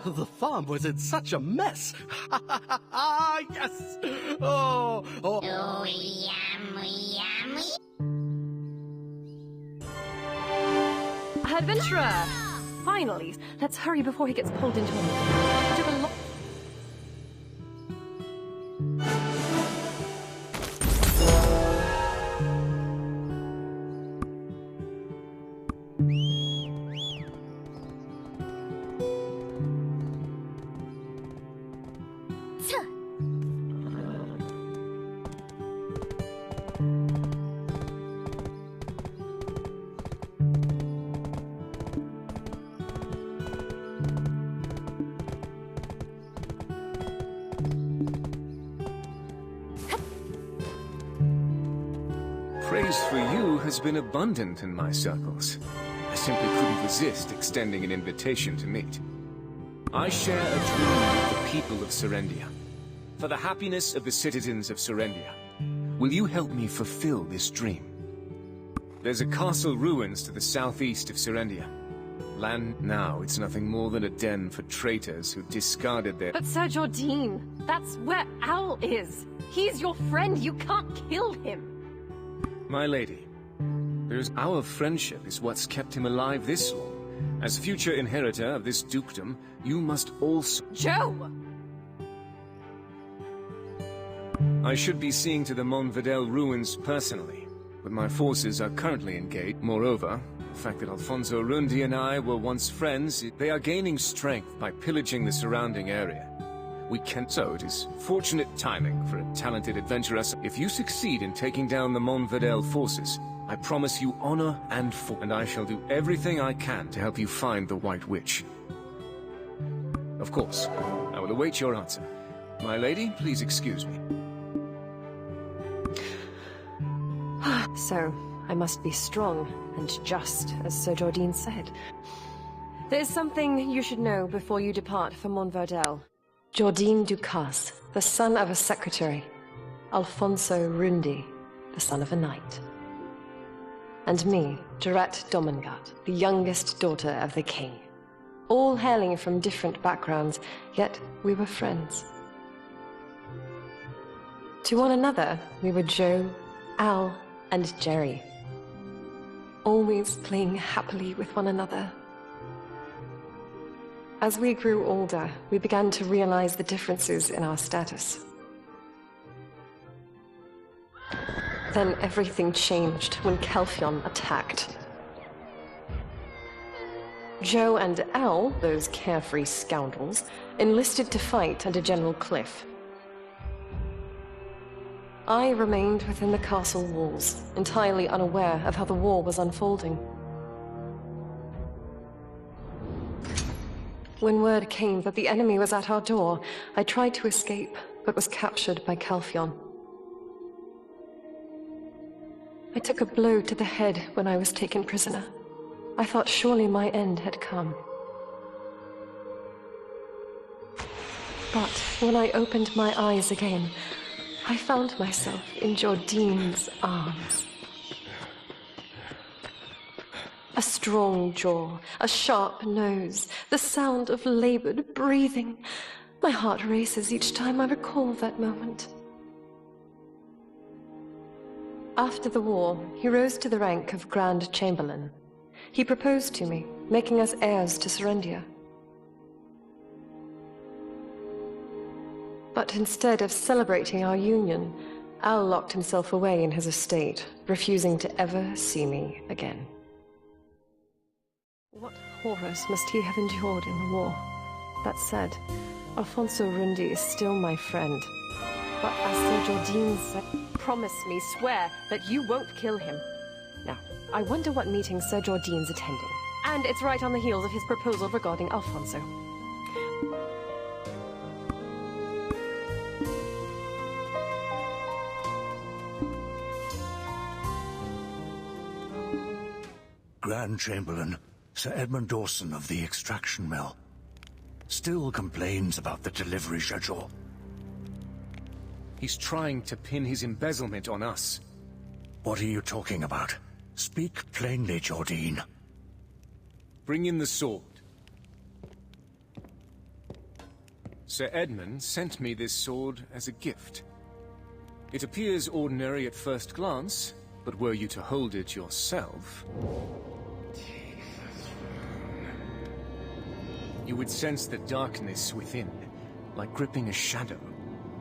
The farm was in such a mess. Yes. Oh. Adventurer! Finally, let's hurry before he gets pulled into a... Took a lot... Praise for you has been abundant in my circles. I simply couldn't resist extending an invitation to meet. I share a dream with the people of Serendia. For the happiness of the citizens of Serendia, will you help me fulfill this dream? There's a castle ruins to the southeast of Serendia. Land now, it's nothing more than a den for traitors who discarded their... But Sir Jordine, that's where Al is. He's your friend. You can't kill him. My lady, our friendship is what's kept him alive this long. As future inheritor of this dukedom, you must also... Joe! I should be seeing to the Montvidel ruins personally, but my forces are currently engaged. Moreover, the fact that Alfonso Rundi and I were once friends, they are gaining strength by pillaging the surrounding area. So it is fortunate timing for a talented adventurer. If you succeed in taking down the Montvidel forces, I promise you honor and I shall do everything I can to help you find the White Witch. Of course, I will await your answer. My lady, please excuse me. So, I must be strong and just, as Sir Jordine said. There's something you should know before you depart for Montvidel. Jordine Ducasse, the son of a secretary. Alfonso Rundi, the son of a knight. And me, Durat Domengard, the youngest daughter of the king. All hailing from different backgrounds, yet we were friends. To one another, we were Joe, Al, and Jerry. Always playing happily with one another. As we grew older, we began to realize the differences in our status. Then everything changed when Kelfion attacked. Joe and Al, those carefree scoundrels, enlisted to fight under General Cliff. I remained within the castle walls, entirely unaware of how the war was unfolding. When word came that the enemy was at our door, I tried to escape, but was captured by Kelfion. I took a blow to the head when I was taken prisoner. I thought surely my end had come. But when I opened my eyes again, I found myself in Jordine's arms. A strong jaw, a sharp nose, the sound of labored breathing. My heart races each time I recall that moment. After the war, he rose to the rank of Grand Chamberlain. He proposed to me, making us heirs to Serendia. But instead of celebrating our union, Al locked himself away in his estate, refusing to ever see me again. What horrors must he have endured in the war? That said, Alfonso Rundi is still my friend. But as Sir Jordine said, promise me, swear, that you won't kill him. Now, I wonder what meeting Sir Jordine's attending. And it's right on the heels of his proposal regarding Alfonso. Grand Chamberlain, Sir Edmund Dawson of the extraction mill, still complains about the delivery schedule. He's trying to pin his embezzlement on us. What are you talking about? Speak plainly, Jordine. Bring in the sword. Sir Edmund sent me this sword as a gift. It appears ordinary at first glance, but were you to hold it yourself, you would sense the darkness within, like gripping a shadow.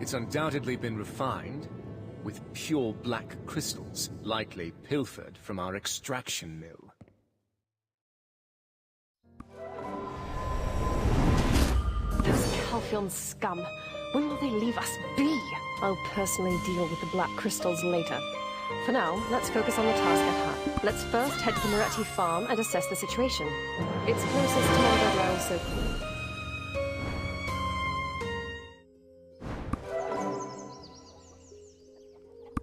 It's undoubtedly been refined with pure black crystals, likely pilfered from our extraction mill. Those Calphion scum. When will they leave us be? I'll personally deal with the black crystals later. For now, let's focus on the task at hand. Let's first head to Moretti Farm and assess the situation. It's closest to Monbodao, so...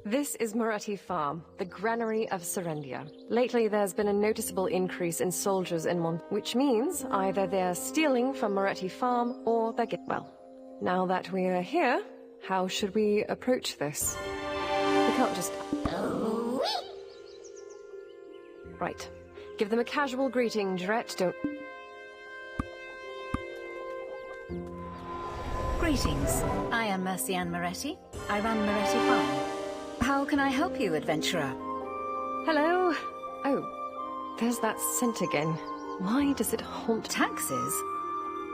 This is Moretti Farm, the granary of Serendia. Lately, there's been a noticeable increase in soldiers in which means either they're stealing from Moretti Farm or they're well. Now that we're here, how should we approach this? We can't just... Right. Give them a casual greeting, Dret, don't... Greetings. I am Mercianne Moretti. I run Moretti Farm. How can I help you, adventurer? Hello? Oh, there's that scent again. Why does it haunt... Taxes?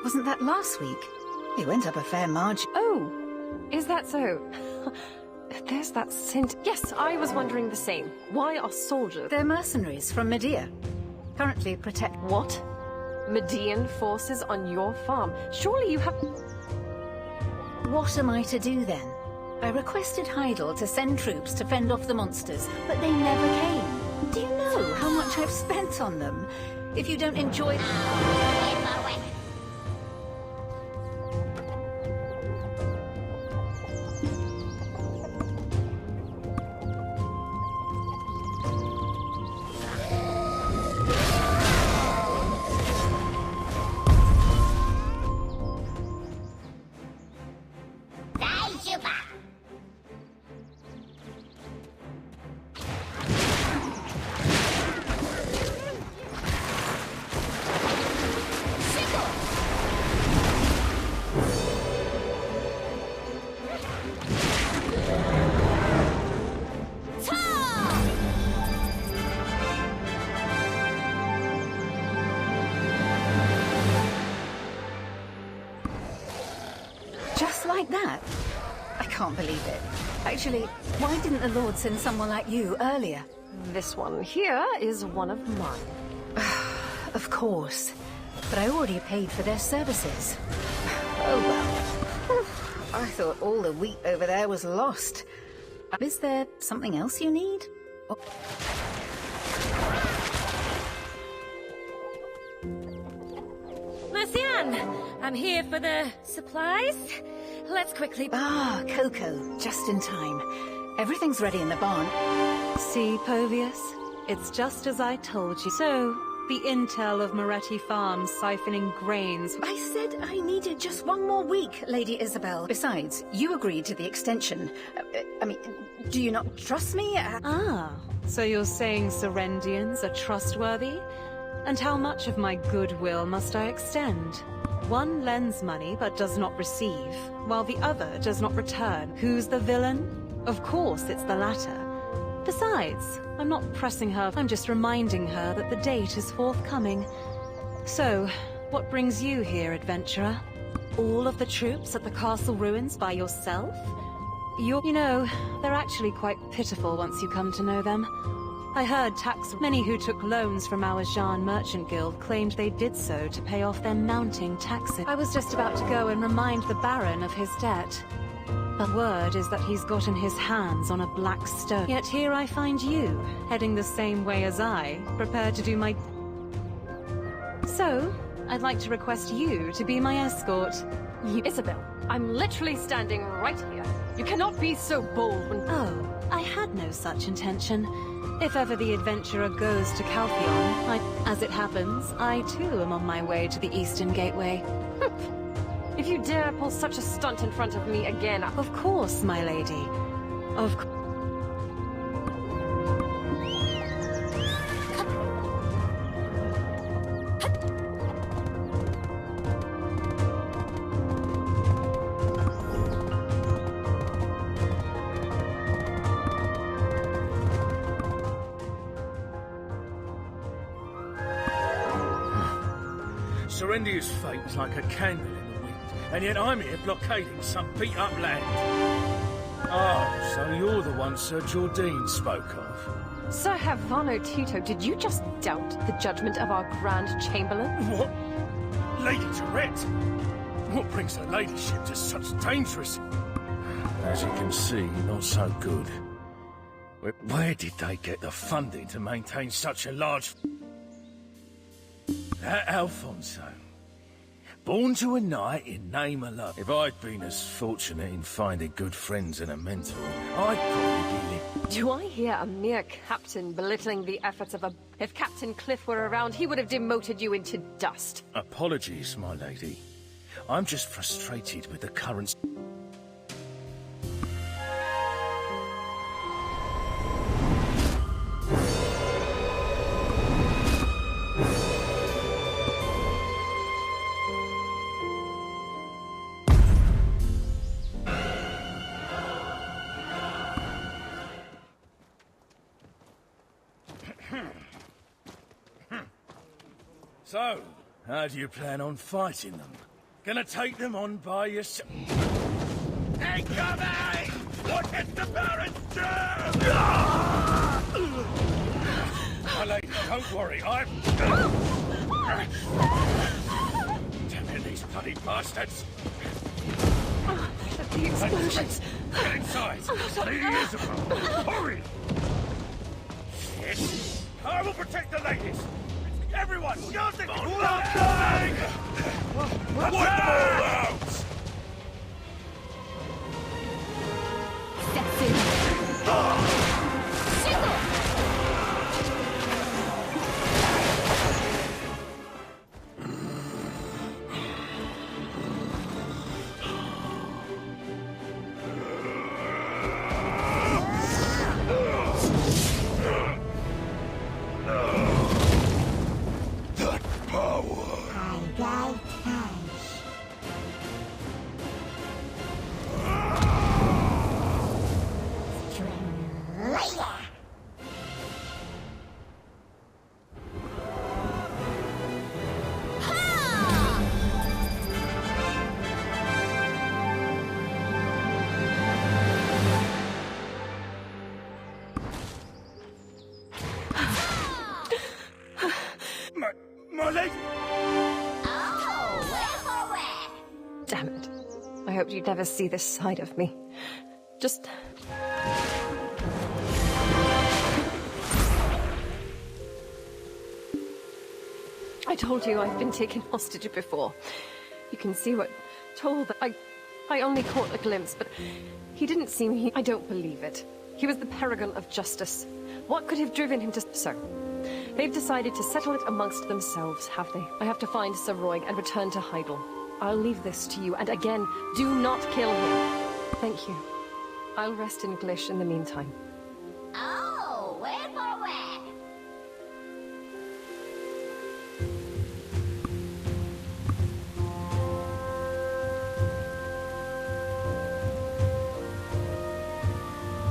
Wasn't that last week? They went up a fair margin. Oh, is that so? There's that scent. Yes, I was wondering the same. Why are soldiers... They're mercenaries from Medea. Currently protect... What? Median forces on your farm? Surely you have... What am I to do then? I requested Heidel to send troops to fend off the monsters, but they never came. Do you know how much I've spent on them? If you don't enjoy... Like that? I can't believe it. Actually, why didn't the Lord send someone like you earlier? This one here is one of mine. Of course. But I already paid for their services. Oh well. I thought all the wheat over there was lost. Is there something else you need? Oh. Mercianne! I'm here for the supplies. Let's quickly... Ah, Coco, just in time. Everything's ready in the barn. See, Povius? It's just as I told you. So, the intel of Moretti Farm siphoning grains... I said I needed just one more week, Lady Isabel. Besides, you agreed to the extension. I mean, do you not trust me? Ah, so you're saying Serendians are trustworthy? And how much of my goodwill must I extend? One lends money but does not receive, while the other does not return. Who's the villain? Of course it's the latter. Besides, I'm not pressing her, I'm just reminding her that the date is forthcoming. So, what brings you here, adventurer? All of the troops at the castle ruins by yourself? You know, they're actually quite pitiful once you come to know them. I heard many who took loans from our Jean Merchant Guild claimed they did so to pay off their mounting taxes. I was just about to go and remind the Baron of his debt. But word is that he's gotten his hands on a black stone. Yet here I find you, heading the same way as I, prepared to do my... So, I'd like to request you to be my escort. Isabel, I'm literally standing right here. You cannot be so bold when... Oh, I had no such intention. If ever the adventurer goes to Calpheon, as it happens, I too am on my way to the Eastern Gateway. If you dare pull such a stunt in front of me again... Of course, my lady. Of course. Serendia's fate is like a candle in the wind, and yet I'm here blockading some beat-up land. Oh, so you're the one Sir Jordine spoke of. Sir Havano Tito, did you just doubt the judgment of our Grand Chamberlain? What? Lady Tourette? What brings her ladyship to such dangerous... As you can see, not so good. Where did they get the funding to maintain such a large... Alfonso. Born to a knight in name alone. If I'd been as fortunate in finding good friends and a mentor, I'd probably be living. Do I hear a mere captain belittling the efforts of a... If Captain Cliff were around, he would have demoted you into dust. Apologies, my lady. I'm just frustrated with the current... So, how do you plan on fighting them? Gonna take them on by yourself? Incoming! What is the Baron's do? My lady, don't worry, I'm... Damn it, these bloody bastards! The explosions. Get inside! Lady Isabel, hurry! Shit! I will protect the ladies! Everyone, guard it! Wipe them all out! My leg! Damn it. I hoped you'd never see this side of me. Just... I told you I've been taken hostage before. You can see what told that I only caught a glimpse, but he didn't seem... I don't believe it. He was the paragon of justice. What could have driven him to... So, they've decided to settle it amongst themselves, have they? I have to find Sir Roig and return to Heidel. I'll leave this to you, and again, do not kill him. Thank you. I'll rest in Glish in the meantime. Oh, where for where?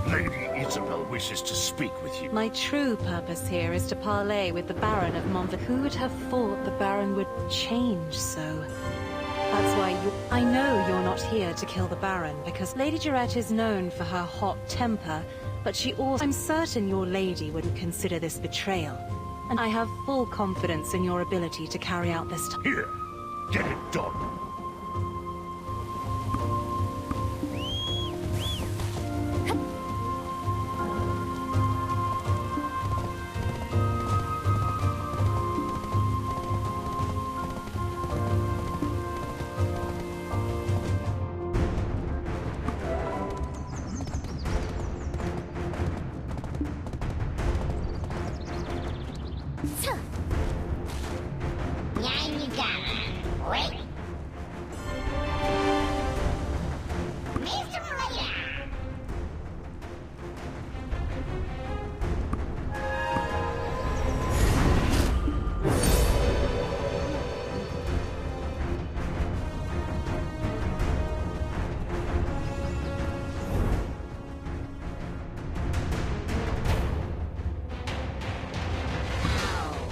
Lady Isabel wishes to speak with you. My true purpose here is to parley with the Baron of Montfort. Who would have thought the Baron would change so? That's why I know you're not here to kill the Baron, because Lady Jarette is known for her hot temper, but she also... I'm certain your lady wouldn't consider this betrayal. And I have full confidence in your ability to carry out this task. Here, get it done. Wait. Mr. Player.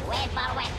Wait for wet.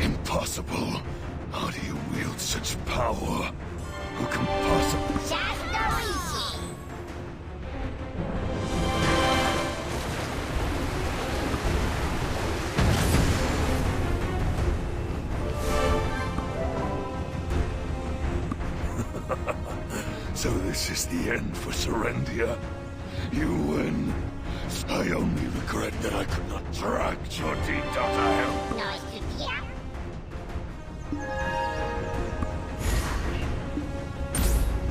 Impossible. How do you wield such power? Who can possibly... Just go easy. So this is the end for Serendia. You win. I only regret that I could not drag Jordine down to hell. Nice to hear.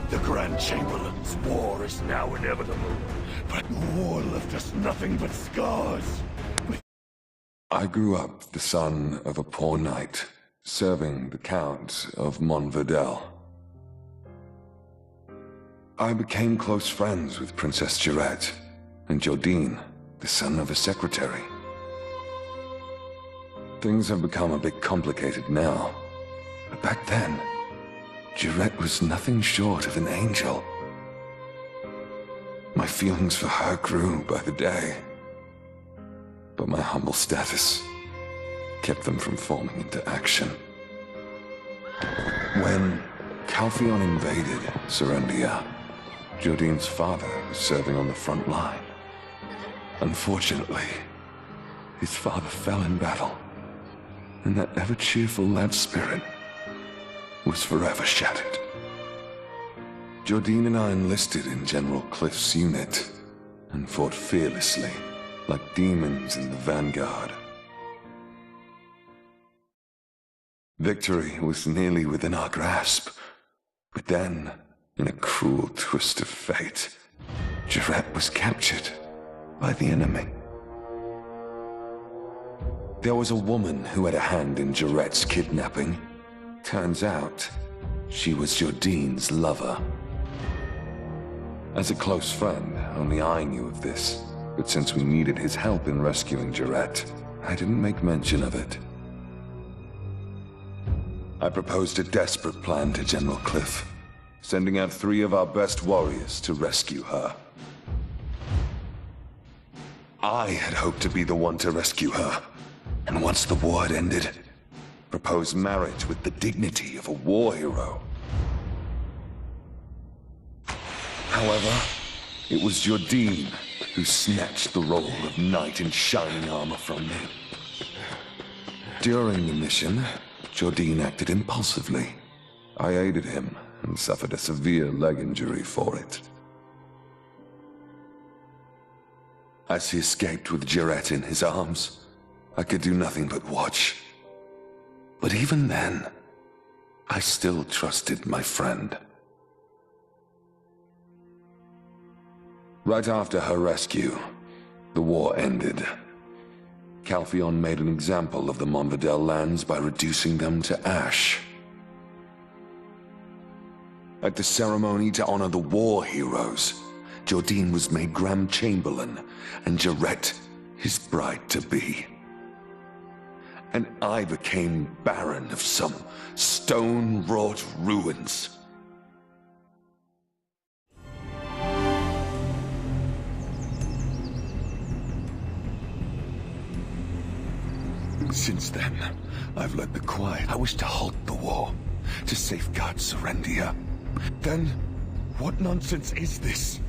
The Grand Chamberlain's war is now inevitable, but the war left us nothing but scars. I grew up the son of a poor knight, serving the Count of Montfort. I became close friends with Princess Jarette and Jordine, the son of a secretary. Things have become a bit complicated now, but back then, Jarette was nothing short of an angel. My feelings for her grew by the day, but my humble status kept them from forming into action. When Calpheon invaded Serendia, Jordine's father was serving on the front line. Unfortunately, his father fell in battle, and that ever-cheerful lad spirit was forever shattered. Jordine and I enlisted in General Cliff's unit and fought fearlessly, like demons in the vanguard. Victory was nearly within our grasp, but then, in a cruel twist of fate, Jarette was captured by the enemy. There was a woman who had a hand in Jarette's kidnapping. Turns out, she was Jordine's lover. As a close friend, only I knew of this, but since we needed his help in rescuing Jarette, I didn't make mention of it. I proposed a desperate plan to General Cliff, sending out 3 of our best warriors to rescue her. I had hoped to be the one to rescue her, and once the war had ended, propose marriage with the dignity of a war hero. However, it was Jordine who snatched the role of knight in shining armor from me. During the mission, Jordine acted impulsively. I aided him and suffered a severe leg injury for it. As he escaped with Jarrett in his arms, I could do nothing but watch. But even then, I still trusted my friend. Right after her rescue, the war ended. Calpheon made an example of the Monvidel lands by reducing them to ash. At the ceremony to honor the war heroes, Jordine was made Grand Chamberlain, and Jarrett his bride-to-be. And I became Baron of some stone-wrought ruins. Since then, I've led the quiet. I wish to halt the war, to safeguard Serendia. Then, what nonsense is this?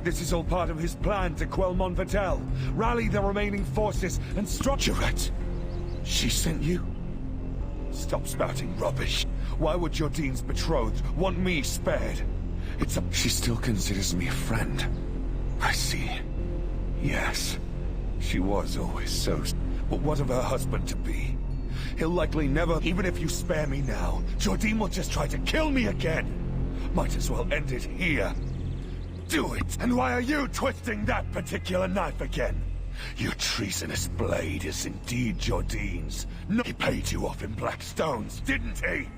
This is all part of his plan to quell Monvidel, rally the remaining forces, and Jarrett, she sent you? Stop spouting rubbish. Why would Jordine's betrothed want me spared? She still considers me a friend. I see. Yes, she was always so... But what of her husband-to-be? He'll likely never... Even if you spare me now, Jordine will just try to kill me again. Might as well end it here. Do it! And why are you twisting that particular knife again? Your treasonous blade is indeed Jordine's. No, he paid you off in black stones, didn't he?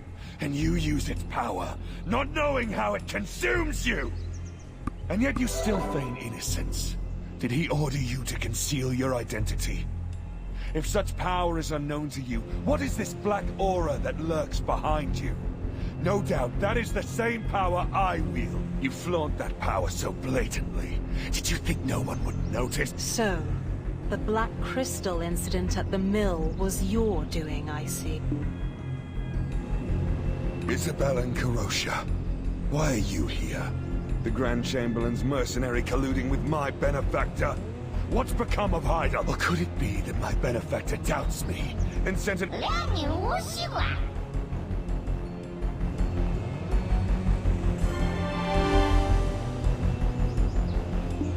And you use its power, not knowing how it consumes you! And yet you still feign innocence. Did he order you to conceal your identity? If such power is unknown to you, what is this black aura that lurks behind you? No doubt that is the same power I wield. You flaunt that power so blatantly. Did you think no one would notice? So, the Black Crystal incident at the mill was your doing, I see. Isabel and Karosha, why are you here? The Grand Chamberlain's mercenary colluding with my benefactor? What's become of Hitam? Or could it be that my benefactor doubts me and sent an...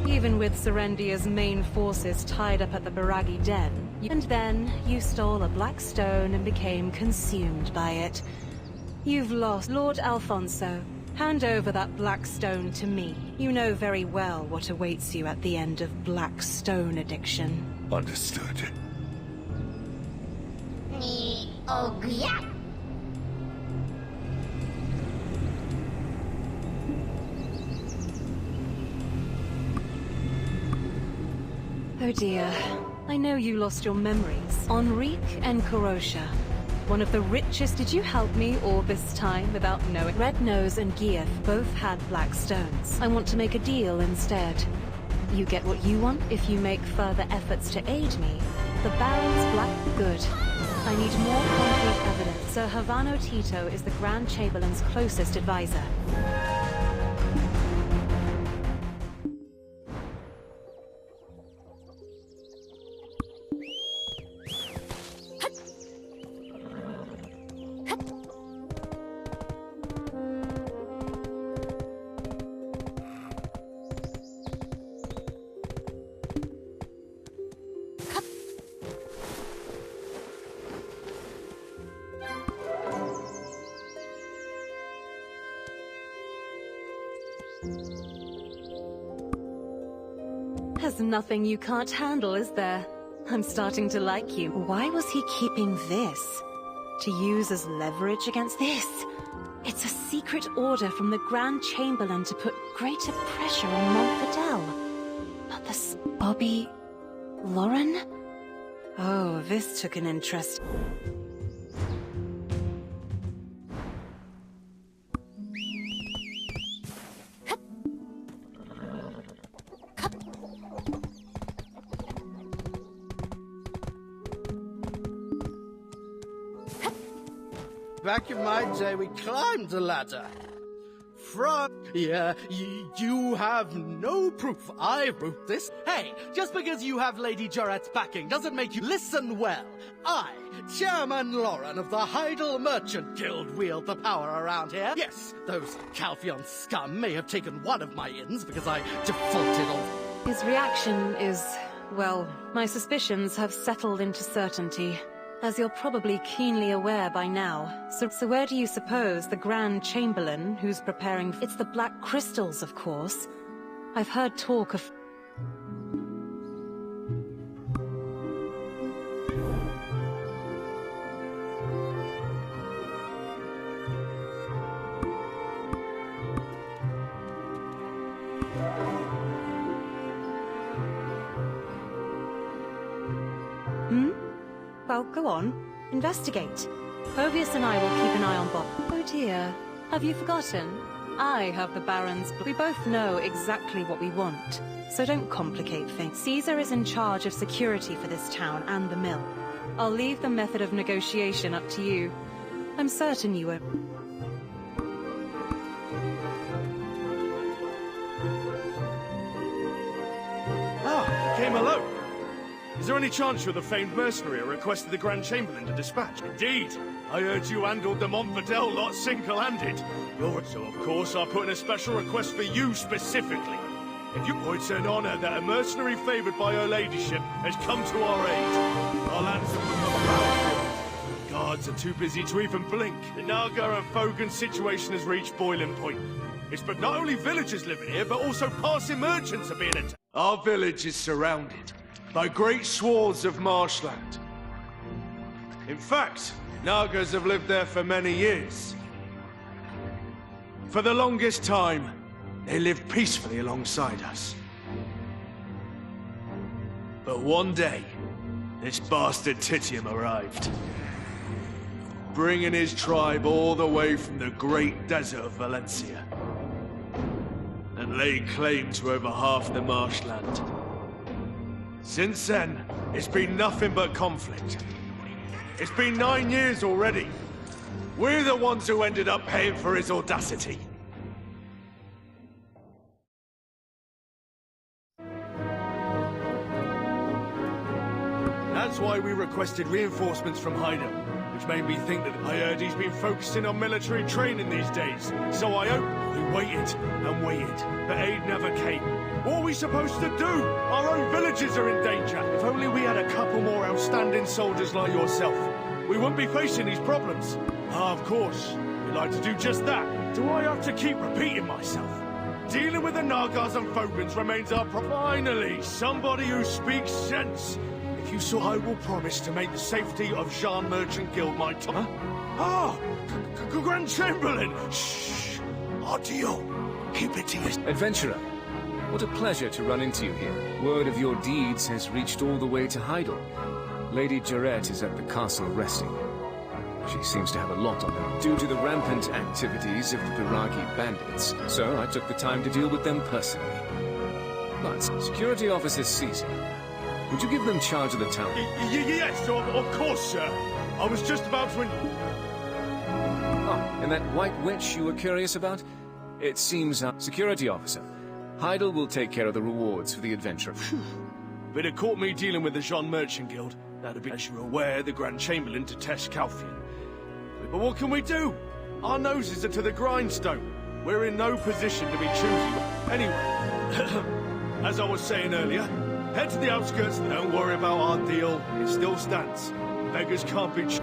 Even with Serendia's main forces tied up at the Baragi Den, and then you stole a black stone and became consumed by it. You've lost. Lord Alfonso, hand over that black stone to me. You know very well what awaits you at the end of black stone addiction. Understood. Oh dear. I know you lost your memories. Enrique and Karosha. One of the richest. Did you help me all this time without knowing? Red Nose and Gieth both had black stones. I want to make a deal instead. You get what you want if you make further efforts to aid me. The Baron's black... Good. I need more concrete evidence. Sir Havano Tito is the Grand Chamberlain's closest advisor. There's nothing you can't handle, is there? I'm starting to like you. Why was he keeping this? To use as leverage against this? It's a secret order from the Grand Chamberlain to put greater pressure on Monvidel. But this... Bobby... Lauren? Oh, this took an interest. Back in my day, we climbed the ladder. Yeah, you have no proof I wrote this. Hey, just because you have Lady Jarrett's backing doesn't make you listen well. I, Chairman Lauren of the Heidel Merchant Guild, wield the power around here. Yes, those Calpheon scum may have taken one of my inns because I defaulted on... His reaction is, well, my suspicions have settled into certainty. As you're probably keenly aware by now. So where do you suppose the Grand Chamberlain, who's preparing... It's the Black Crystals, of course. I've heard talk of... Well, go on. Investigate. Ovius and I will keep an eye on Bob. Oh dear. Have you forgotten? I have the Baron's... We both know exactly what we want, so don't complicate things. Caesar is in charge of security for this town and the mill. I'll leave the method of negotiation up to you. I'm certain you won't... Ah, came alone. Is there any chance you're the famed mercenary I requested the Grand Chamberlain to dispatch? Indeed. I heard you handled the Montfordel lot single-handed. So, of course, I put in a special request for you specifically. If you... It's an honor that a mercenary favored by her ladyship has come to our aid. Our lands are... Guards are too busy to even blink. The Naga and Fogan situation has reached boiling point. It's but not only villagers living here, but also passing merchants are being attacked. Our village is surrounded by great swaths of marshland. In fact, Nagas have lived there for many years. For the longest time, they lived peacefully alongside us. But one day, this bastard Titium arrived, bringing his tribe all the way from the great desert of Valencia, and laid claim to over half the marshland. Since then, it's been nothing but conflict. It's been 9 years already. We're the ones who ended up paying for his audacity. That's why we requested reinforcements from Hitam, which made me think that I heard he's been focusing on military training these days. So I hope we waited and waited, but aid never came. What are we supposed to do? Our own villages are in danger. If only we had a couple more outstanding soldiers like yourself, we wouldn't be facing these problems. Ah, of course. We'd like to do just that. Do I have to keep repeating myself? Dealing with the Nagas and Fogans remains our problem. Finally, somebody who speaks sense. If you saw, I will promise to make the safety of Jean Merchant Guild my top. Huh? Ah! Grand Chamberlain! Shh! Our deal. Keep it to yourself. Adventurer, what a pleasure to run into you here. Word of your deeds has reached all the way to Heidel. Lady Jarrett is at the castle resting. She seems to have a lot on her due to the rampant activities of the Piragi bandits, so I took the time to deal with them personally. But Security Officer Caesar, would you give them charge of the town? Yes, of course, sir. I was just about to... Oh, and that white witch you were curious about? It seems, Security Officer, Heidel will take care of the rewards for the adventure. But it caught me dealing with the Jean Merchant Guild. That'd be, as you're aware, the Grand Chamberlain to test Calpheon. But what can we do? Our noses are to the grindstone. We're in no position to be choosing. Anyway, as I was saying earlier, head to the outskirts and don't worry about our deal. It still stands. Beggars can't be...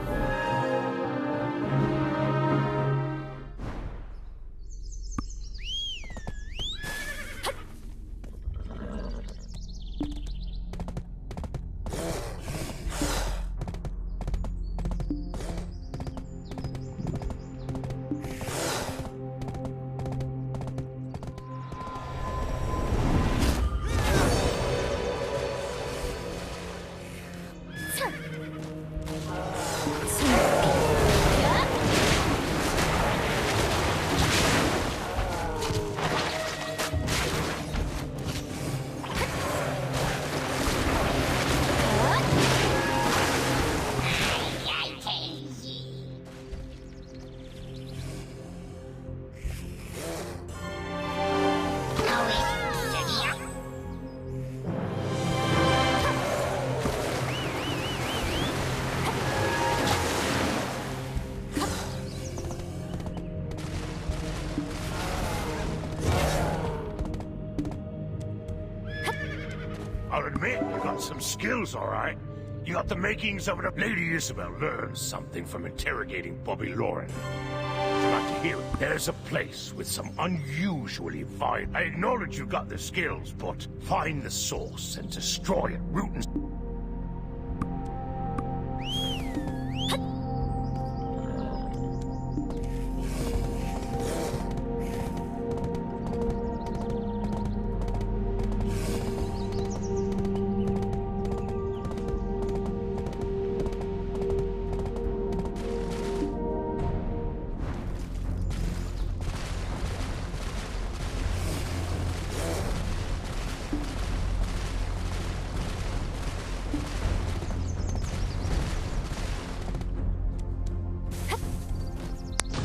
I'll admit, you got some skills, all right. You got the makings of a Lady Isabel learns something from interrogating Bobby Lauren. Would you like to hear it? There's a place with some unusually violent... I acknowledge you've got the skills, but find the source and destroy it, root and...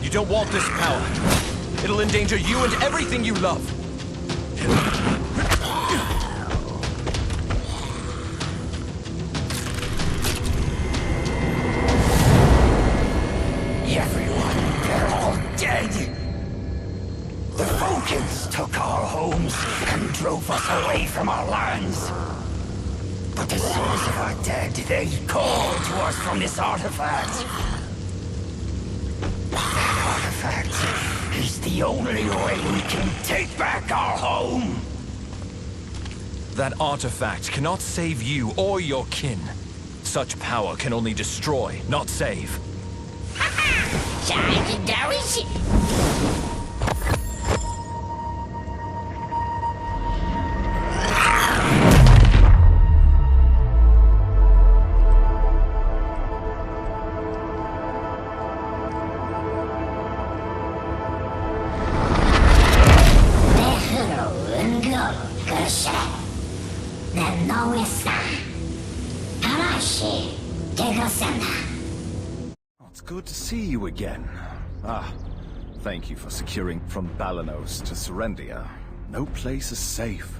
You don't want this power. It'll endanger you and everything you love. Everyone, they're all dead. The Vulcans took our homes and drove us away from our lands. But the souls of our dead, they call to us from this artifact. That artifact is the only way we can take back our home. That artifact cannot save you or your kin. Such power can only destroy, not save. It's good to see you again. Thank you for securing from Balanos to Serendia. No place is safe.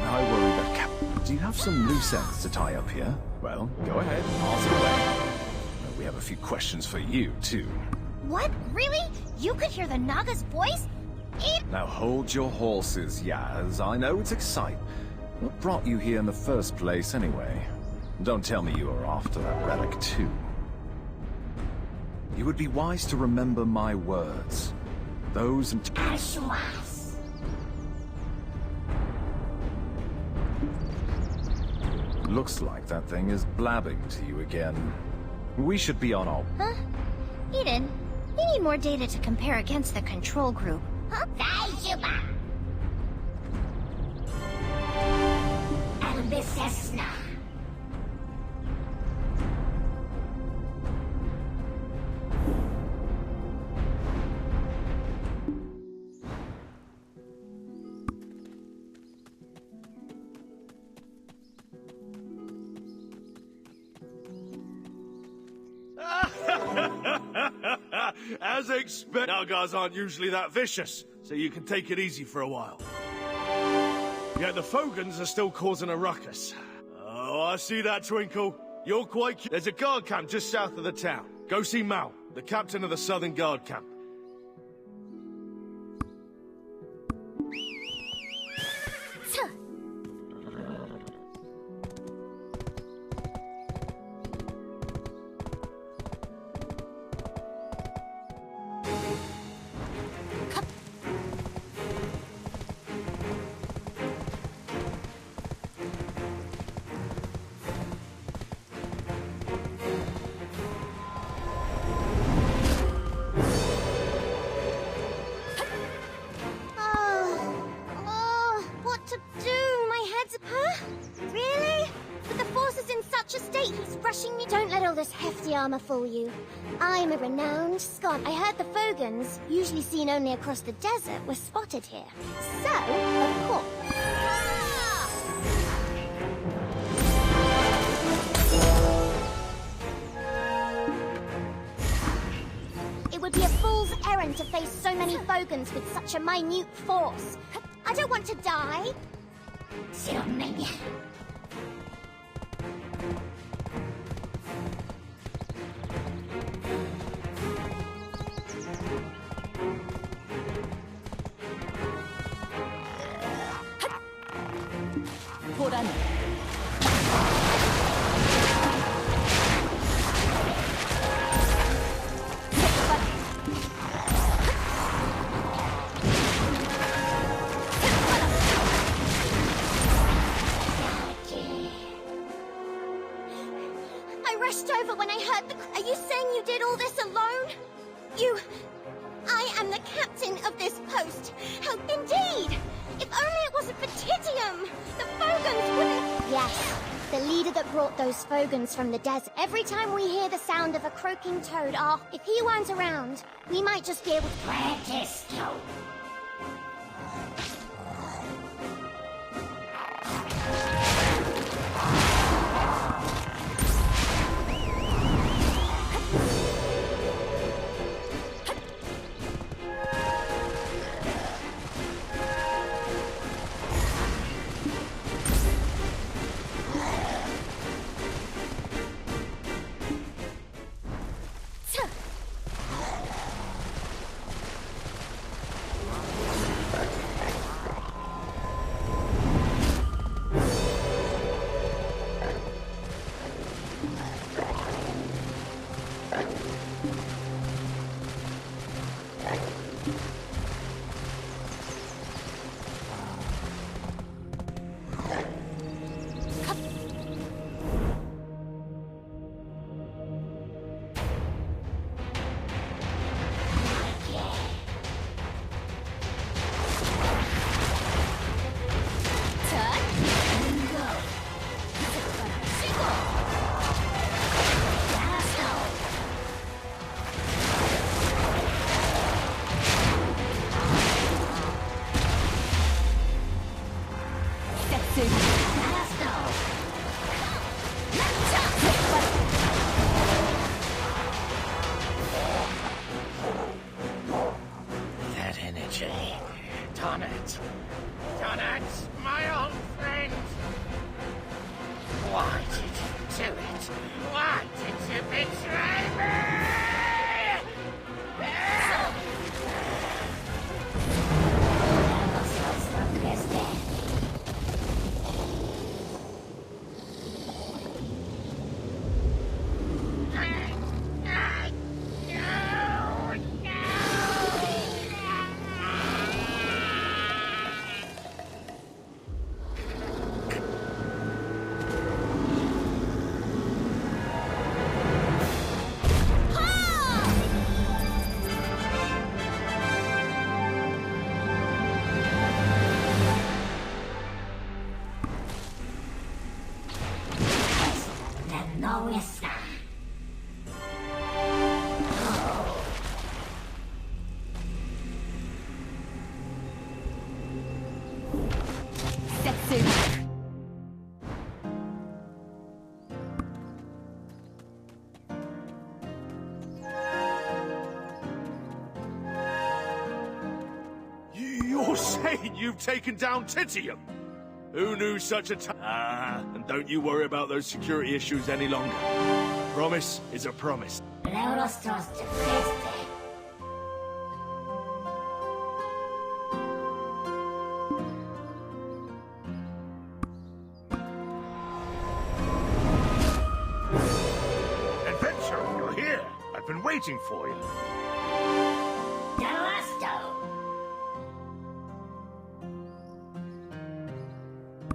I worry that do you have some loose ends to tie up here? Well, go ahead, ask away. We have a few questions for you, too. What? Really? You could hear the Naga's voice? Now hold your horses, Yaz. I know it's exciting. What brought you here in the first place, anyway? Don't tell me you are after that relic, too. You would be wise to remember my words. Those and... Arwah. Looks like that thing is blabbing to you again. We should be on our... Huh? Eden, we need more data to compare against the control group. Huh? As expected, Nagas aren't usually that vicious, so you can take it easy for a while. Yet the Fogans are still causing a ruckus. Oh, I see that twinkle. You're quite cute. There's a guard camp just south of the town. Go see Mal, the captain of the Southern Guard camp. Armor fool you. I'm a renowned Scot. I heard the Fogans, usually seen only across the desert, were spotted here. So, of course... It would be a fool's errand to face so many Fogans with such a minute force. I don't want to die. I am the captain of this post. How indeed! If only it wasn't for Titium, the Fogans wouldn't... Yes, the leader that brought those Fogans from the desert. Every time we hear the sound of a croaking toad, if he weren't around, we might just be able to... Practice, no. You're saying you've taken down Titium? Who knew such a and don't you worry about those security issues any longer. Promise is a promise. Adventure, you're here. I've been waiting for you.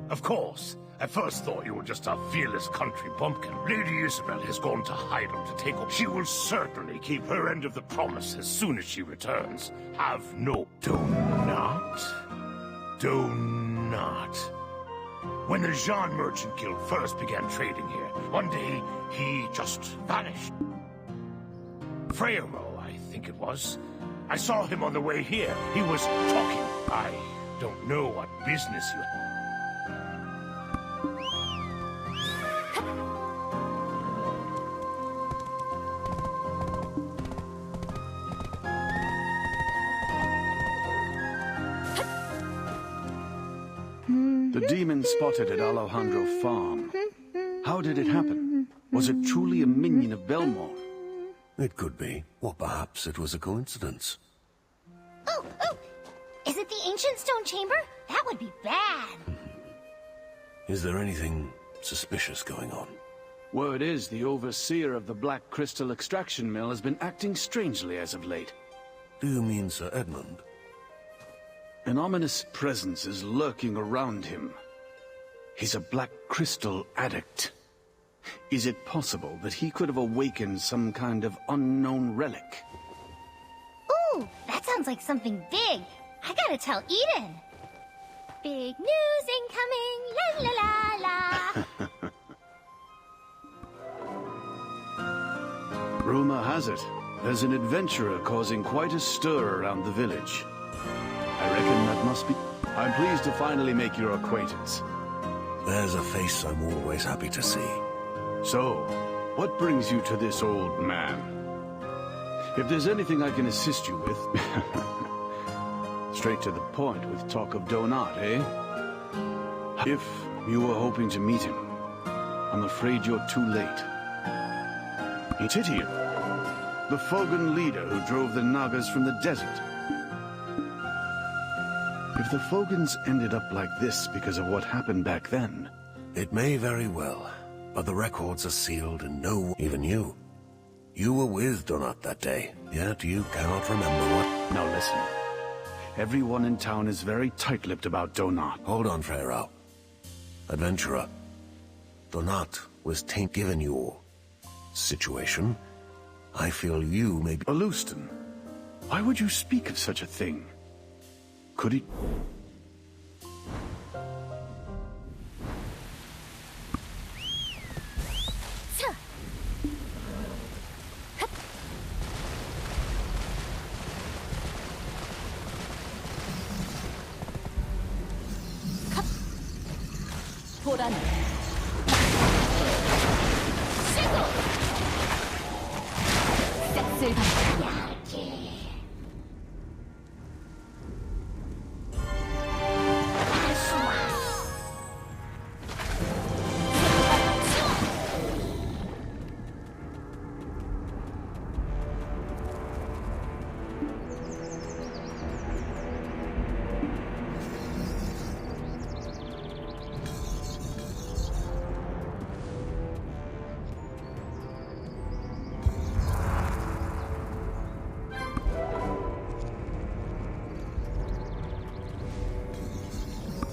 Of course. I first thought you were just a fearless country bumpkin. Lady Isabel has gone to Hitam to take over. She will certainly keep her end of the promise as soon as she returns. Have no... Do not. When the Jean Merchant Guild first began trading here, one day he just vanished. Freyro, I think it was. I saw him on the way here. He was talking. I don't know what business you have. The demon spotted at Alejandro Farm. How did it happen? Was it truly a minion of Belmore? It could be. Or perhaps it was a coincidence. Oh! Is it the ancient stone chamber? That would be bad. Is there anything suspicious going on? Word is the overseer of the Black Crystal Extraction Mill has been acting strangely as of late. Do you mean Sir Edmund? An ominous presence is lurking around him. He's a Black Crystal addict. Is it possible that he could have awakened some kind of unknown relic? Ooh, that sounds like something big. I gotta tell Eden. Big news incoming, la la la la. Rumor has it, there's an adventurer causing quite a stir around the village. I reckon that must be... I'm pleased to finally make your acquaintance. There's a face I'm always happy to see. So, what brings you to this old man? If there's anything I can assist you with... Straight to the point with talk of Donat, eh? If you were hoping to meet him, I'm afraid you're too late. Hitam, the Fogan leader who drove the Nagas from the desert. If the Fogans ended up like this because of what happened back then... It may very well, but the records are sealed and no one, even you. You were with Donat that day, yet you cannot remember what... Now listen. Everyone in town is very tight-lipped about Donat. Hold on, Pharaoh. Adventurer. Donat was given your situation. I feel you may be... Alustan, why would you speak of such a thing? Could he...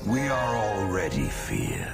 We are already fear.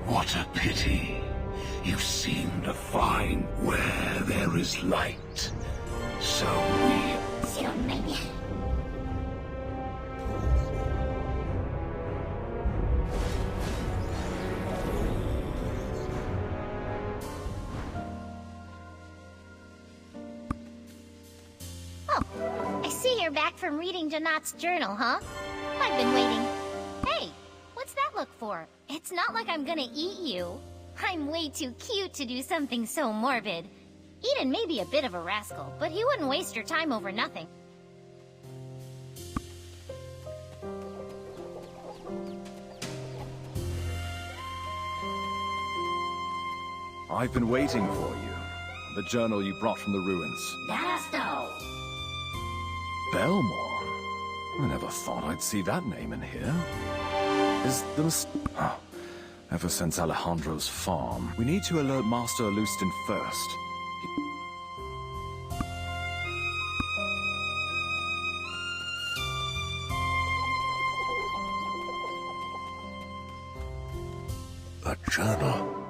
What a pity. You seem to find where there is light. So we... Oh, I see you're back from reading Donat's journal, huh? I've been waiting. Hey, what's that look for? It's not like I'm gonna eat you. I'm way too cute to do something so morbid. Eden may be a bit of a rascal, but he wouldn't waste your time over nothing. I've been waiting for you. The journal you brought from the ruins. Let us know. Belmore? I never thought I'd see that name in here. Is the ever since Alejandro's farm, we need to alert Master Alustan first. A journal.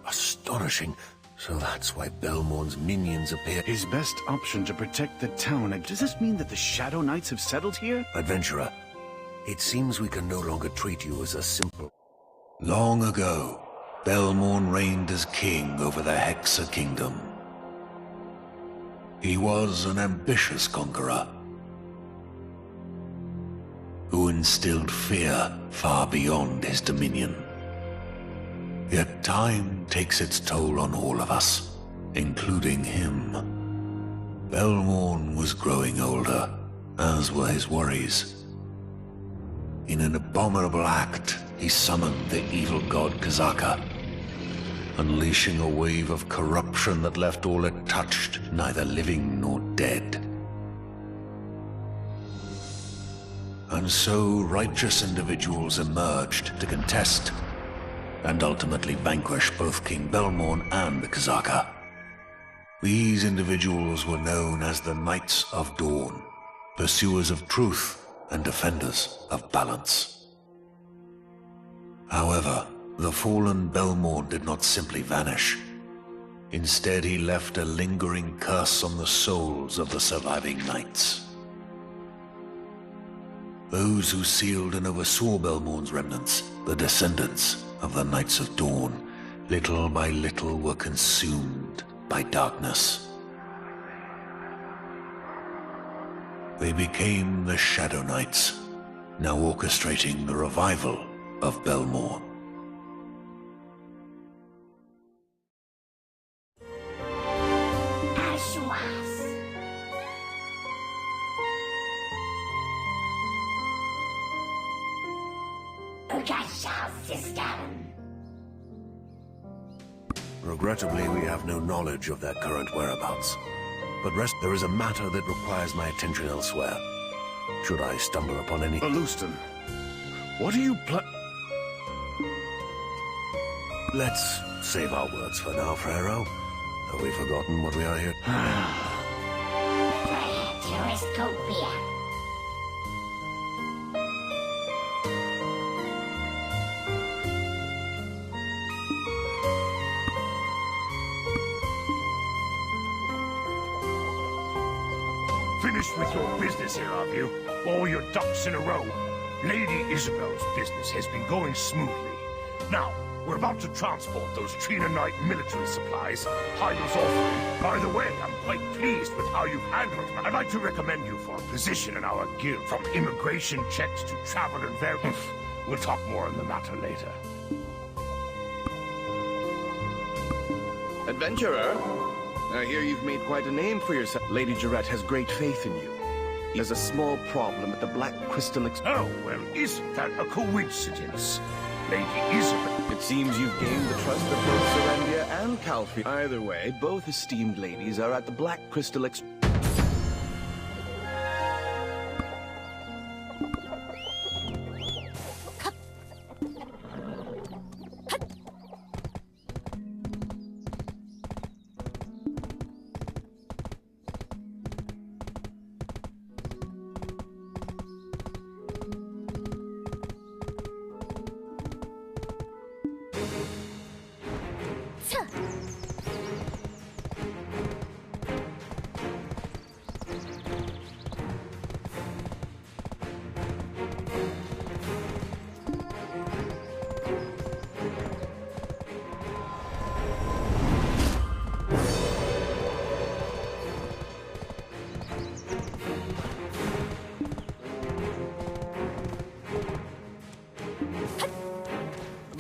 Astonishing. So that's why Belmore's minions appear. His best option to protect the town. Does this mean that the Shadow Knights have settled here? Adventurer, it seems we can no longer treat you as a simple... Long ago, Belmore reigned as king over the Hexa Kingdom. He was an ambitious conqueror who instilled fear far beyond his dominion. Yet time takes its toll on all of us, including him. Belmore was growing older, as were his worries. In an abominable act, he summoned the evil god Kazaka, unleashing a wave of corruption that left all it touched neither living nor dead. And so righteous individuals emerged to contest and ultimately vanquish both King Belmorn and the Kazaka. These individuals were known as the Knights of Dawn, pursuers of truth and defenders of balance. However, the fallen Belmorn did not simply vanish. Instead, he left a lingering curse on the souls of the surviving knights. Those who sealed and oversaw Belmorn's remnants, the descendants of the Knights of Dawn, little by little were consumed by darkness. They became the Shadow Knights, now orchestrating the revival of Belmorn. Regrettably, we have no knowledge of their current whereabouts. But there is a matter that requires my attention elsewhere. Should I stumble upon any... Leuston, what are you Let's save our words for now, Frero. Have we forgotten what we are here? Finished with your business here, have you? All your ducks in a row? Lady Isabel's business has been going smoothly. Now, we're about to transport those Trina Knight military supplies Hydel's offering. By the way, I'm quite pleased with how you've handled them. I'd like to recommend you for a position in our guild. From immigration checks to travel and we'll talk more on the matter later. Adventurer, I hear you've made quite a name for yourself. Lady Jarrett has great faith in you. There's a small problem at the Black Crystal Oh, well, isn't that a coincidence? Lady Isabel. It seems you've gained the trust of both Serendia and Calphy. Either way, both esteemed ladies are at the Black Crystal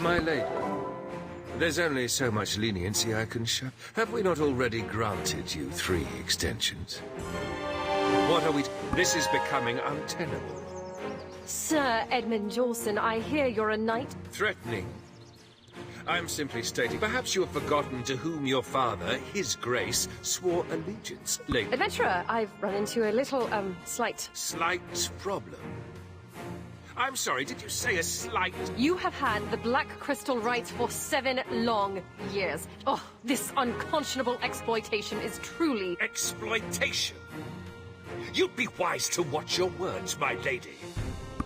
My lady, there's only so much leniency I can show. Have we not already granted you 3 extensions? What are we... This is becoming untenable. Sir Edmund Jawson, I hear you're a knight. Threatening? I'm simply stating, perhaps you have forgotten to whom your father, His Grace, swore allegiance, lady. Adventurer, I've run into a little, slight... Slight problem? I'm sorry, did you say a slight... You have had the Black Crystal rights for 7 long years. Oh, this unconscionable exploitation is truly... Exploitation? You'd be wise to watch your words, my lady.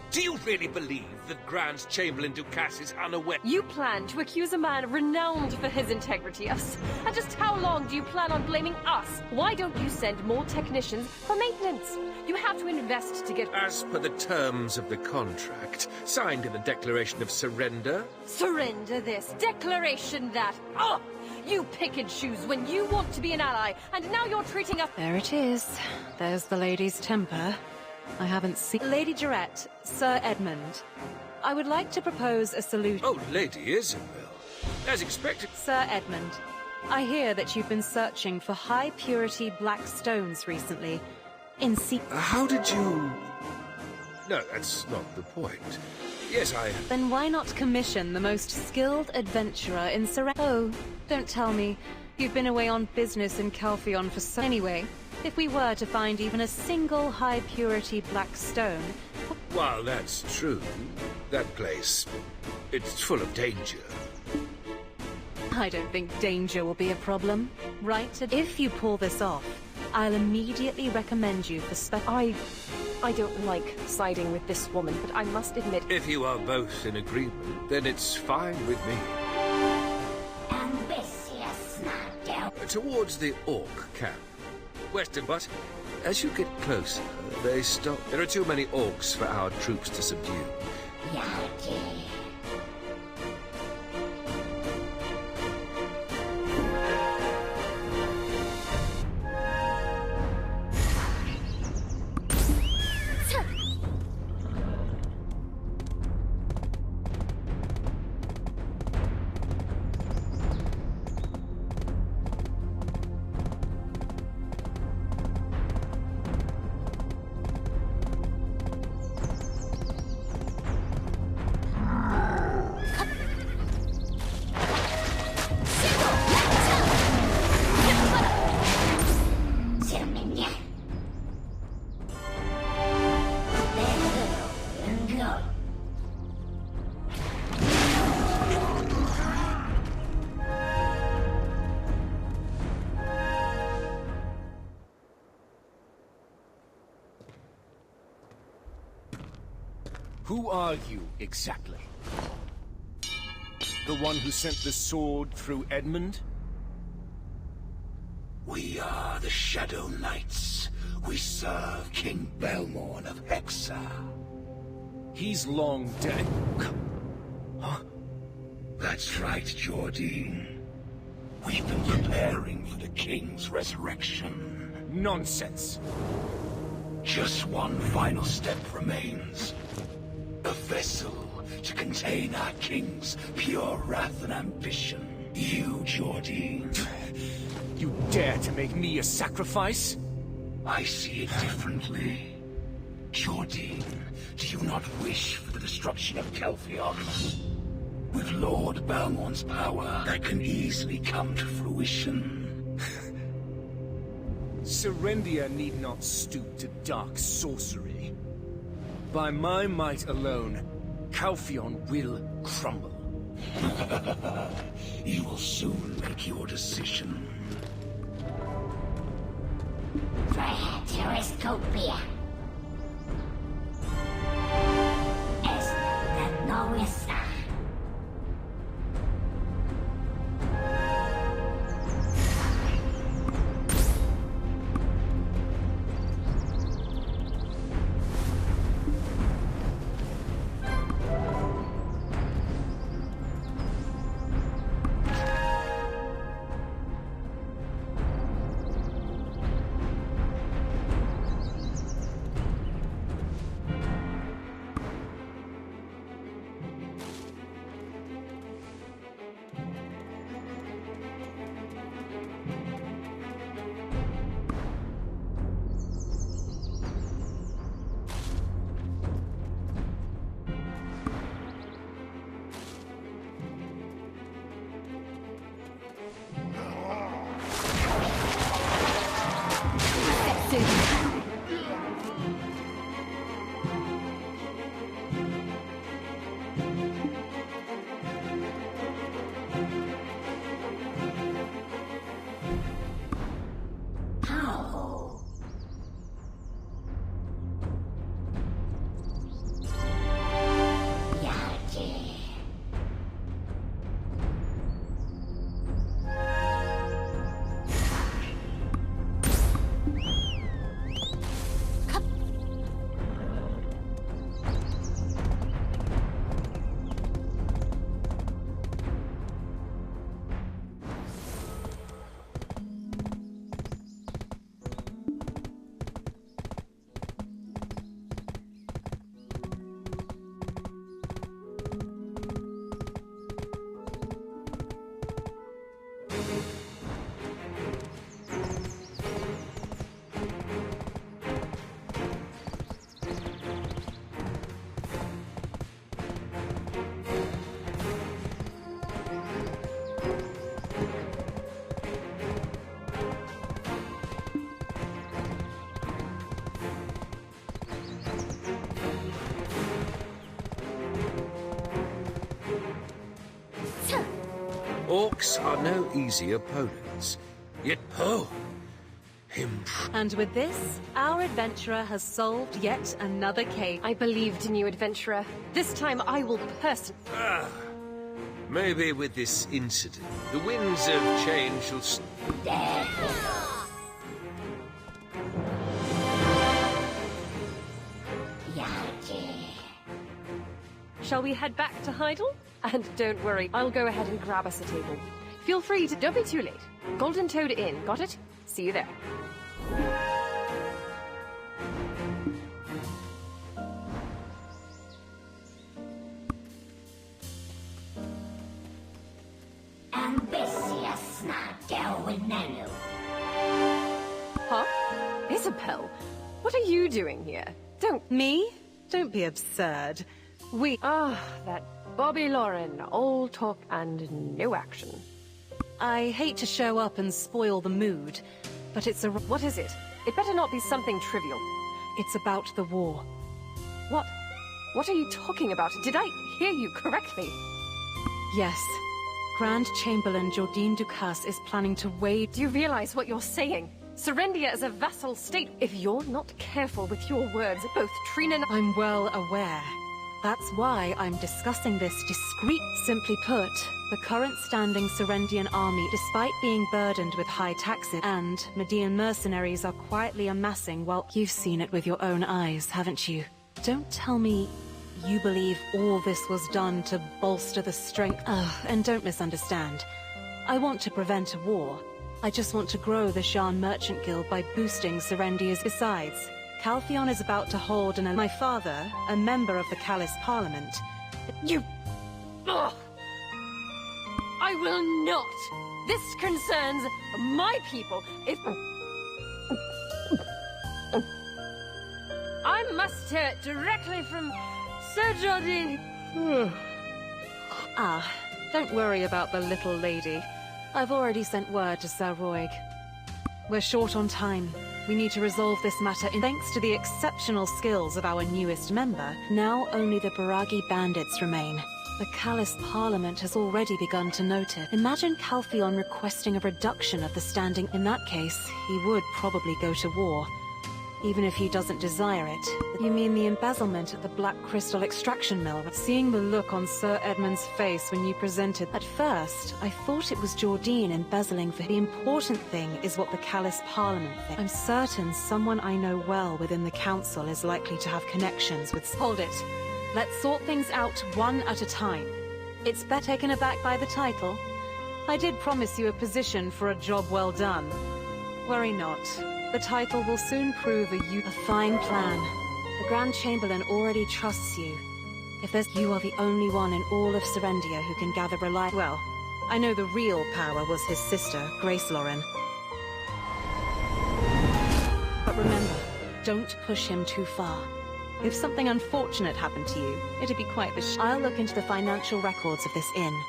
Do you really believe that Grand Chamberlain Ducasse is unaware? You plan to accuse a man renowned for his integrity. And just how long do you plan on blaming us? Why don't you send more technicians for maintenance? You have to invest to get... As per the terms of the contract, signed in the Declaration of Surrender... Surrender this, declaration that. Oh! You pick and choose when you want to be an ally, and now you're treating us... There it is. There's the lady's temper. I haven't seen... Lady Jarrett, Sir Edmund, I would like to propose a solution. Oh, Lady Isabel. As expected... Sir Edmund, I hear that you've been searching for high-purity black stones recently. In How did you... No, that's not the point. Yes, Then why not commission the most skilled adventurer in Oh, don't tell me. You've been away on business in Calphion for so... Anyway, if we were to find even a single high-purity black stone... While that's true, that place, it's full of danger. I don't think danger will be a problem, right? If you pull this off, I'll immediately recommend you for I don't like siding with this woman, but I must admit... If you are both in agreement, then it's fine with me. Ambitious, not Towards the Orc camp. Western, but as you get closer, they stop. There are too many Orcs for our troops to subdue. Yaki. Who are you, exactly? The one who sent the sword through Edmund? We are the Shadow Knights. We serve King Belmorn of Hexa. He's long dead. Huh? That's right, Jordine. We've been preparing for the King's resurrection. Nonsense. Just one final step remains. A vessel to contain our King's pure wrath and ambition. You, Jordine. You dare to make me a sacrifice? I see it differently. Jordine, do you not wish for the destruction of Kelfion? With Lord Belmorn's power, that can easily come to fruition. Serendia need not stoop to dark sorcery. By my might alone, Calphion will crumble. You will soon make your decision. Praeteriscopia. Est the novista. Orcs are no easy opponents. Yet, oh, And with this, our adventurer has solved yet another case. I believed in you, adventurer. This time I will maybe with this incident, the winds of change shall... Shall we head back to Heidel? And don't worry, I'll go ahead and grab us a table. Feel free to... Don't be too late. Golden Toad Inn, got it? See you there. Ambitious Nanu. Huh? Isabel, what are you doing here? Don't... Me? Don't be absurd. That Bobby Lauren, all talk and no action. I hate to show up and spoil the mood, but it's a... What is it? It better not be something trivial. It's about the war. What? What are you talking about? Did I hear you correctly? Yes. Grand Chamberlain Jordine Ducasse is planning to wade... Do you realize what you're saying? Serendia is a vassal state. If you're not careful with your words, both Trina and... I'm well aware. That's why I'm discussing this discreet. Simply put, the current standing Serendian army, despite being burdened with high taxes and Median mercenaries, are quietly amassing while... You've seen it with your own eyes, haven't you? Don't tell me you believe all this was done to bolster the strength... and don't misunderstand. I want to prevent a war. I just want to grow the Shan Merchant Guild by boosting Serendia's... Besides, Calpheon is about to hold my father, a member of the Callis Parliament. You... Ugh. I will not! This concerns my people. If... I must hear it directly from Sir Jordine. Don't worry about the little lady. I've already sent word to Sir Roig. We're short on time. We need to resolve this matter thanks to the exceptional skills of our newest member. Now only the Baragi bandits remain. The Callis Parliament has already begun to note it. Imagine Calpheon requesting a reduction of the standing. In that case, he would probably go to war. Even if he doesn't desire it. You mean the embezzlement at the Black Crystal Extraction Mill? Seeing the look on Sir Edmund's face when you presented... At first, I thought it was Jordine embezzling for... The important thing is what the Callis Parliament thinks. I'm certain someone I know well within the Council is likely to have connections with... Hold it. Let's sort things out one at a time. It's better taken aback by the title. I did promise you a position for a job well done. Worry not. The title will soon prove a fine plan. The Grand Chamberlain already trusts you. If there's... You are the only one in all of Serendia who can gather Well, I know the real power was his sister, Grace Lauren. But remember, don't push him too far. If something unfortunate happened to you, it'd be quite the I'll look into the financial records of this inn.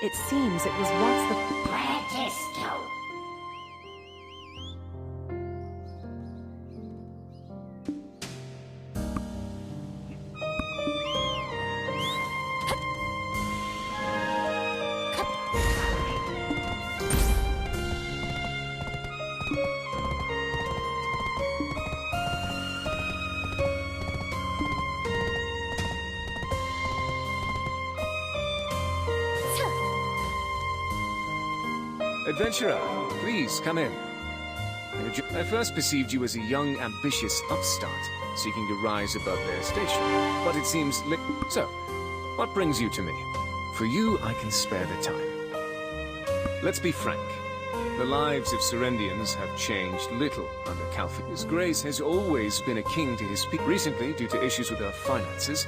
It seems it was once the... Pretisto. Adventurer, please come in. I first perceived you as a young, ambitious upstart, seeking to rise above their station. But it seems So, what brings you to me? For you, I can spare the time. Let's be frank. The lives of Serendians have changed little under Calpheon. His Grace has always been a king to his people. Recently, due to issues with our finances,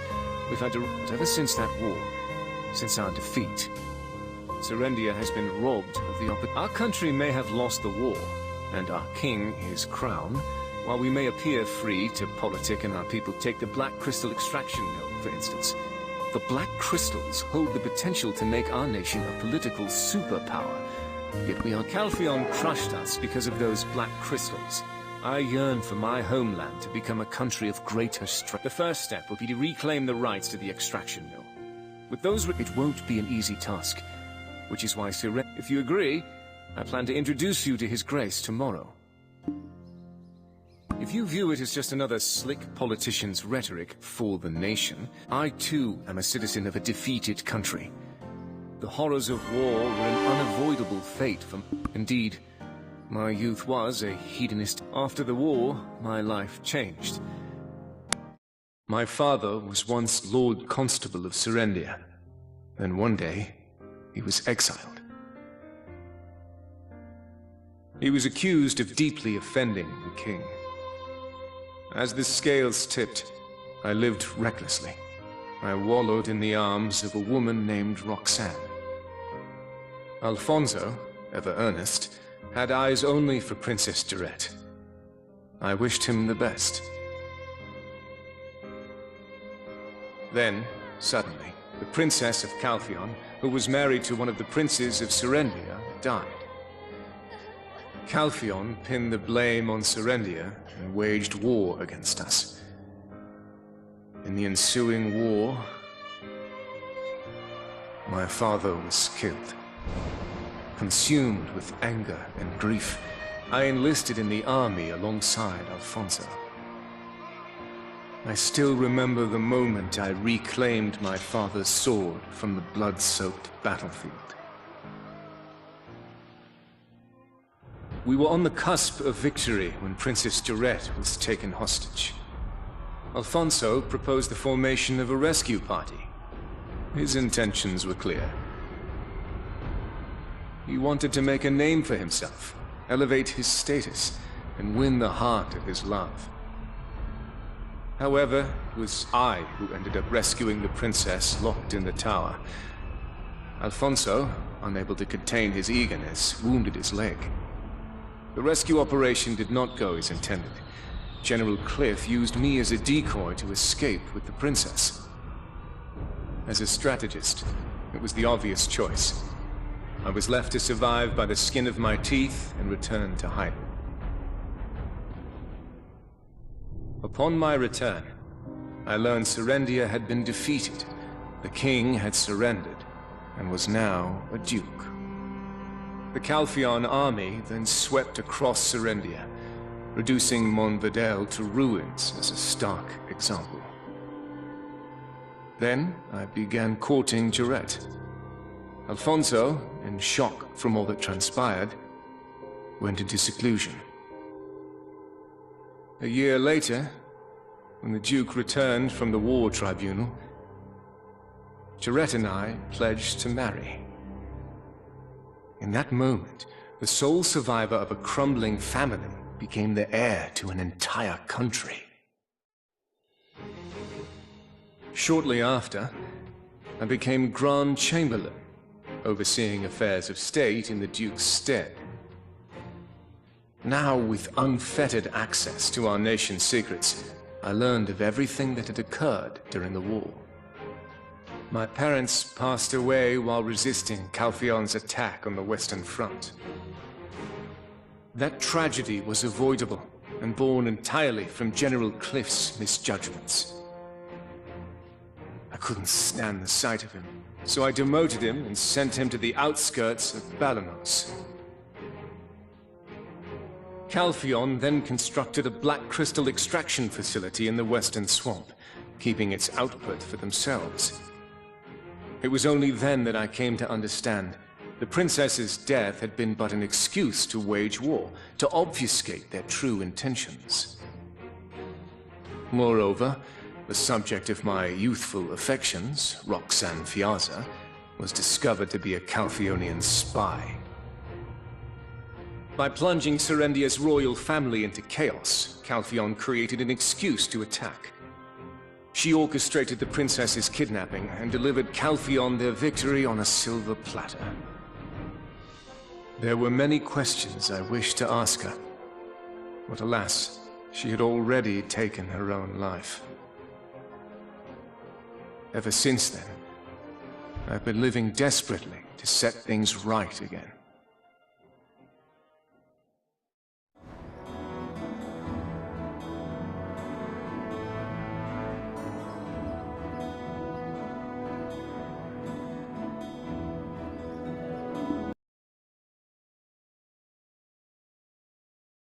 we've had to... Ever since that war, since our defeat, Serendia has been robbed of the opportunity. Our country may have lost the war, and our king his crown, while we may appear free to politic and our people take the Black Crystal Extraction Mill, for instance. The Black Crystals hold the potential to make our nation a political superpower. Yet Calpheon crushed us because of those Black Crystals. I yearn for my homeland to become a country of greater strength. The first step will be to reclaim the rights to the extraction mill. With those, it won't be an easy task. which is why if you agree, I plan to introduce you to His Grace tomorrow. If you view it as just another slick politician's rhetoric for the nation, I too am a citizen of a defeated country. The horrors of war were an unavoidable fate for... Indeed, my youth was a hedonist. After the war, my life changed. My father was once Lord Constable of Serendia. Then one day, he was exiled. He was accused of deeply offending the king. As the scales tipped, I lived recklessly. I wallowed in the arms of a woman named Roxanne. Alfonso, ever earnest, had eyes only for Princess Durette. I wished him the best. Then, suddenly, the Princess of Calphion, who was married to one of the princes of Serendia, died. Calphion pinned the blame on Serendia and waged war against us. In the ensuing war, my father was killed. Consumed with anger and grief, I enlisted in the army alongside Alfonso. I still remember the moment I reclaimed my father's sword from the blood-soaked battlefield. We were on the cusp of victory when Princess Durette was taken hostage. Alfonso proposed the formation of a rescue party. His intentions were clear. He wanted to make a name for himself, elevate his status, and win the heart of his love. However, it was I who ended up rescuing the princess locked in the tower. Alfonso, unable to contain his eagerness, wounded his leg. The rescue operation did not go as intended. General Cliff used me as a decoy to escape with the princess. As a strategist, it was the obvious choice. I was left to survive by the skin of my teeth and return to hiding. Upon my return, I learned Serendia had been defeated. The king had surrendered and was now a duke. The Calphion army then swept across Serendia, reducing Montverdel to ruins as a stark example. Then I began courting Durette. Alfonso, in shock from all that transpired, went into seclusion. A year later, when the Duke returned from the war tribunal, Durette and I pledged to marry. In that moment, the sole survivor of a crumbling family became the heir to an entire country. Shortly after, I became Grand Chamberlain, overseeing affairs of state in the Duke's stead. Now, with unfettered access to our nation's secrets, I learned of everything that had occurred during the war. My parents passed away while resisting Calphion's attack on the Western Front. That tragedy was avoidable and born entirely from General Cliff's misjudgments. I couldn't stand the sight of him, so I demoted him and sent him to the outskirts of Balanos. Calphion then constructed a black crystal extraction facility in the Western Swamp, keeping its output for themselves. It was only then that I came to understand the princess's death had been but an excuse to wage war, to obfuscate their true intentions. Moreover, the subject of my youthful affections, Roxanne Fiazza, was discovered to be a Calphionian spy. By plunging Serendia's royal family into chaos, Calphion created an excuse to attack. She orchestrated the princess's kidnapping and delivered Calphion their victory on a silver platter. There were many questions I wished to ask her, but alas, she had already taken her own life. Ever since then, I've been living desperately to set things right again.